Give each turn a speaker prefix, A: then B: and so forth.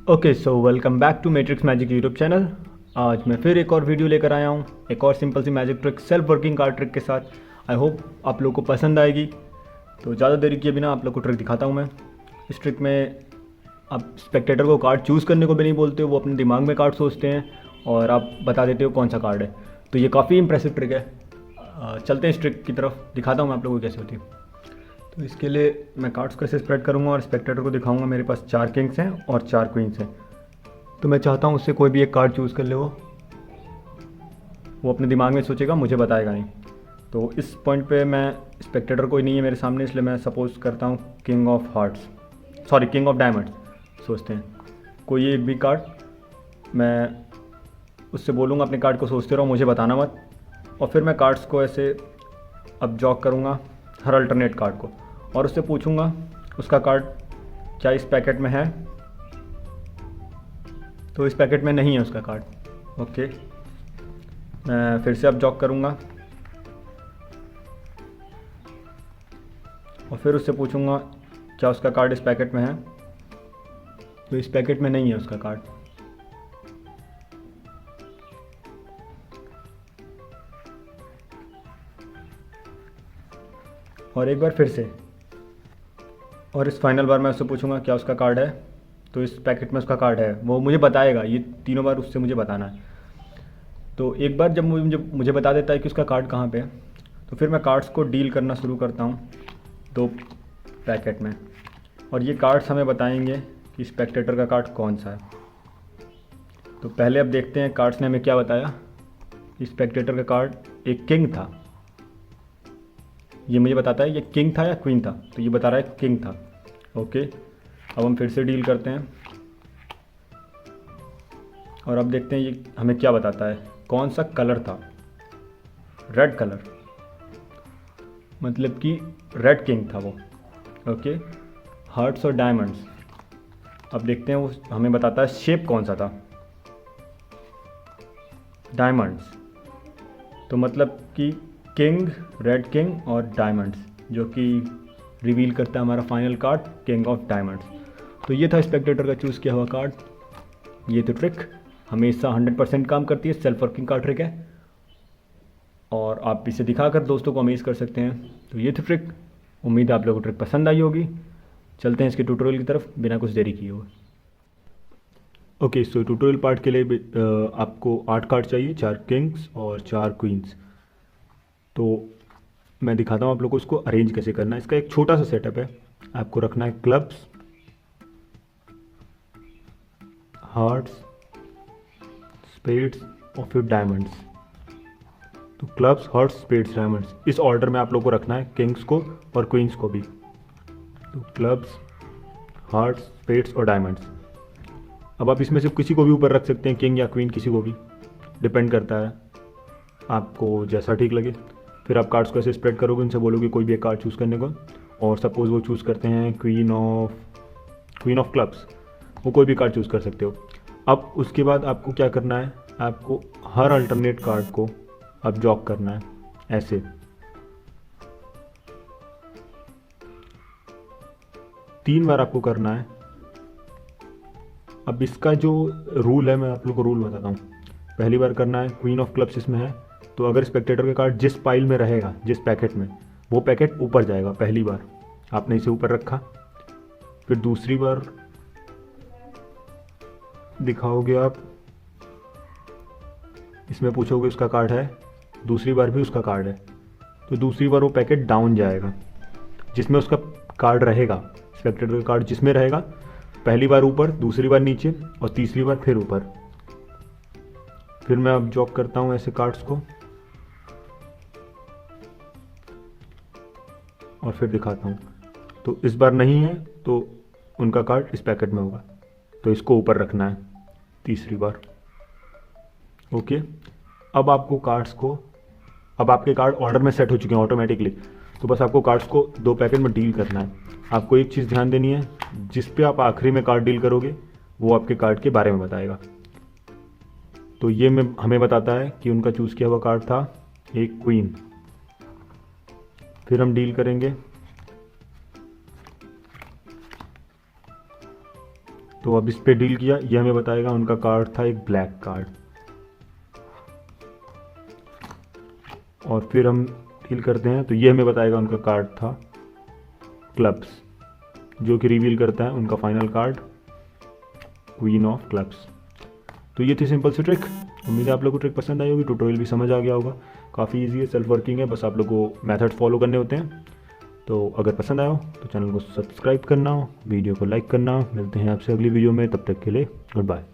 A: Okay so welcome back to Matrix Magic YouTube channel. आज मैं फिर एक और वीडियो लेकर आया हूँ, एक और सिंपल सी magic trick, self working card trick के साथ। आई होप आप लोगों को पसंद आएगी। तो ज़्यादा देरी किए बिना आप लोग को ट्रिक दिखाता हूँ मैं। इस ट्रिक में आप स्पेक्टेटर को कार्ड चूज़ करने को भी नहीं बोलते हो, वो अपने दिमाग में कार्ड सोचते हैं और आप बता देते हो कौन सा कार्ड है। तो ये काफ़ी इंप्रेसिव ट्रिक है। चलते हैं इस ट्रिक की तरफ, दिखाता हूँ मैं आप लोगों को कैसे होती है। तो इसके लिए मैं कार्ड्स को ऐसे स्प्रेड करूँगा और स्पेक्टेटर को दिखाऊंगा मेरे पास 4 किंग्स हैं और 4 क्वींस हैं। तो मैं चाहता हूँ उससे कोई भी एक कार्ड चूज़ कर ले। वो अपने दिमाग में सोचेगा, मुझे बताएगा नहीं। तो इस पॉइंट पे मैं स्पेक्टेटर कोई नहीं है मेरे सामने, इसलिए मैं सपोज़ करता हूँ king of hearts, sorry king of diamonds सोचते हैं। कोई एक भी कार्ड मैं उससे बोलूँगा अपने कार्ड को सोचते रहो, मुझे बताना मत। और फिर मैं कार्ड्स को ऐसे अब जॉक करूँगा हर अल्टरनेट कार्ड को और उससे पूछूँगा उसका कार्ड क्या इस पैकेट में है। तो इस पैकेट में नहीं है उसका कार्ड। ओके, मैं फिर से अब जॉक करूँगा और फिर उससे पूछूंगा क्या उसका कार्ड इस पैकेट में है। तो इस पैकेट में नहीं है उसका कार्ड। और एक बार फिर से, और इस फाइनल बार मैं उससे पूछूंगा क्या उसका कार्ड है। तो इस पैकेट में उसका कार्ड है, वो मुझे बताएगा। ये तीनों बार उससे मुझे बताना है। तो एक बार जब मुझे बता देता है कि उसका कार्ड कहाँ पे है, तो फिर मैं कार्ड्स को डील करना शुरू करता हूँ 2 पैकेट में। और ये कार्ड्स हमें बताएंगे कि स्पेक्टेटर का कार्ड कौन सा है। तो पहले अब देखते हैं कार्ड्स ने हमें क्या बताया। स्पेक्टेटर का कार्ड एक किंग था, ये मुझे बताता है ये किंग था या क्वीन था। तो ये बता रहा है किंग था। ओके, अब हम फिर से डील करते हैं और अब देखते हैं ये हमें क्या बताता है, कौन सा कलर था। रेड कलर, मतलब कि रेड किंग था वो। ओके, हार्ट्स और डायमंड्स, अब देखते हैं वो हमें बताता है शेप कौन सा था। डायमंड्स, तो मतलब कि किंग, रेड किंग और डायमंड्स, जो कि रिवील करता है हमारा final card king of diamonds. तो ये था स्पेक्टेटर का चूज़ किया हुआ कार्ड। ये तो ट्रिक हमेशा 100% काम करती है, सेल्फ वर्किंग का ट्रिक है और आप इसे दिखाकर दोस्तों को अमेज़ कर सकते हैं। तो ये थी ट्रिक, उम्मीद है आप लोगों को ट्रिक पसंद आई होगी। चलते हैं इसके ट्यूटोरियल की तरफ बिना कुछ देरी किए हुए। ओके, सो ट्यूटोरियल पार्ट के लिए आपको 8 कार्ड चाहिए, 4 किंग्स और 4 क्वींस। तो मैं दिखाता हूँ आप लोग को इसको अरेंज कैसे करना है। इसका एक छोटा सा सेटअप है। आपको रखना है क्लब्स, हार्ट्स, स्पेड्स और फिर डायमंड्स। तो क्लब्स, हार्ट्स, स्पेड्स, डायमंड्स, इस ऑर्डर में आप लोग को रखना है किंग्स को और क्वींस को भी। तो क्लब्स, हार्ट्स, स्पेड्स और डायमंड्स। अब आप इसमें से किसी को भी ऊपर रख सकते हैं, किंग या क्वीन, किसी को भी, डिपेंड करता है आपको जैसा ठीक लगे। फिर आप कार्ड्स को ऐसे स्प्रेड करोगे, उनसे बोलोगे कोई भी एक कार्ड चूज़ करने को। और सपोज़ वो चूज़ करते हैं क्वीन ऑफ क्लब्स, वो कोई भी कार्ड चूज़ कर सकते हो। अब उसके बाद आपको क्या करना है, आपको हर अल्टरनेट कार्ड को अब जॉक करना है ऐसे। तीन बार आपको करना है। अब इसका जो रूल है मैं आप लोग को रूल बताता हूँ। पहली बार करना है, क्वीन ऑफ क्लब्स इसमें है, तो अगर स्पेक्टेटर का कार्ड जिस पाइल में रहेगा, जिस पैकेट में, वो पैकेट ऊपर जाएगा। पहली बार आपने इसे ऊपर रखा, फिर दूसरी बार दिखाओगे आप, इसमें पूछोगे उसका कार्ड है, दूसरी बार भी उसका कार्ड है, तो दूसरी बार वो पैकेट डाउन जाएगा जिसमें उसका कार्ड रहेगा। स्पेक्टेटर का कार्ड जिसमें रहेगा, पहली बार ऊपर, दूसरी बार नीचे और तीसरी बार फिर ऊपर। फिर मैं अब जॉक करता हूँ ऐसे कार्ड्स को और फिर दिखाता हूँ। तो इस बार नहीं है तो उनका कार्ड इस पैकेट में होगा, तो इसको ऊपर रखना है तीसरी बार। ओके, अब आपको कार्ड्स को, अब आपके कार्ड ऑर्डर में सेट हो चुके हैं ऑटोमेटिकली। तो बस आपको कार्ड्स को 2 पैकेट में डील करना है। आपको एक चीज़ ध्यान देनी है, जिस पे आप आखिरी में कार्ड डील करोगे वो आपके कार्ड के बारे में बताएगा। तो ये हमें बताता है कि उनका चूज़ किया हुआ कार्ड था एक क्वीन। फिर हम डील करेंगे। तो अब इस पे डील किया, ये हमें बताएगा उनका कार्ड था एक ब्लैक कार्ड। और फिर हम डील करते हैं तो ये हमें बताएगा उनका कार्ड था क्लब्स, जो कि रिवील करता है उनका final card queen of clubs. तो ये थी सिंपल सी ट्रिक। उम्मीद है आप लोगों को ट्रिक पसंद आई होगी, ट्यूटोरियल भी समझ आ गया होगा। काफ़ी इजी है, सेल्फ वर्किंग है, बस आप लोगों को मेथड फॉलो करने होते हैं। तो अगर पसंद आया हो तो चैनल को सब्सक्राइब करना, वीडियो को लाइक करना। मिलते हैं आपसे अगली वीडियो में, तब तक के लिए गुड बाय।